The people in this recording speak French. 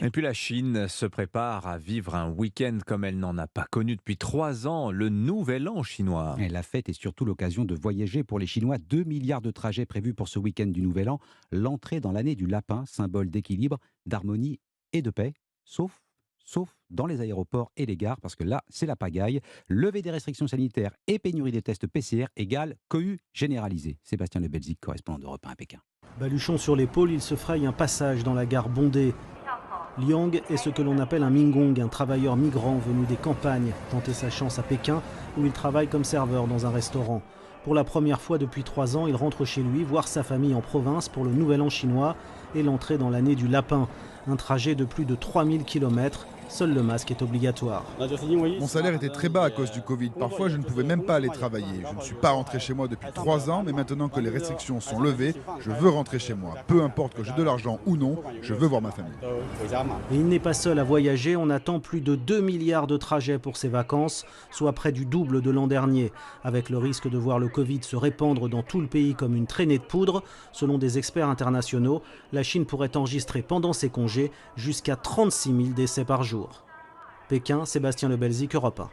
Et puis la Chine se prépare à vivre un week-end comme elle n'en a pas connu depuis 3 ans, le nouvel an chinois. Et la fête est surtout l'occasion de voyager pour les Chinois. 2 milliards de trajets prévus pour ce week-end du Nouvel An. L'entrée dans l'année du lapin, symbole d'équilibre, d'harmonie et de paix, sauf dans les aéroports et les gares, parce que là, c'est la pagaille. Levée des restrictions sanitaires et pénurie des tests PCR égale cohue généralisée. Sébastien Le Belzic, correspondant d'Europe 1 à Pékin. Baluchon sur l'épaule, il se fraye un passage dans la gare bondée. Liang est ce que l'on appelle un Mingong, un travailleur migrant venu des campagnes, tenter sa chance à Pékin, où il travaille comme serveur dans un restaurant. Pour la première fois depuis 3 ans, il rentre chez lui, voir sa famille en province pour le Nouvel An chinois et l'entrée dans l'année du lapin. Un trajet de plus de 3000 km. Seul le masque est obligatoire. Mon salaire était très bas à cause du Covid. Parfois, je ne pouvais même pas aller travailler. Je ne suis pas rentré chez moi depuis 3 ans, mais maintenant que les restrictions sont levées, je veux rentrer chez moi. Peu importe que j'ai de l'argent ou non, je veux voir ma famille. Et il n'est pas seul à voyager, on attend plus de 2 milliards de trajets pour ses vacances, soit près du double de l'an dernier. Avec le risque de voir le Covid se répandre dans tout le pays comme une traînée de poudre, selon des experts internationaux, la Chine pourrait enregistrer pendant ses congés jusqu'à 36 000 décès par jour. Pékin, Sébastien Le Belzic, Europe 1.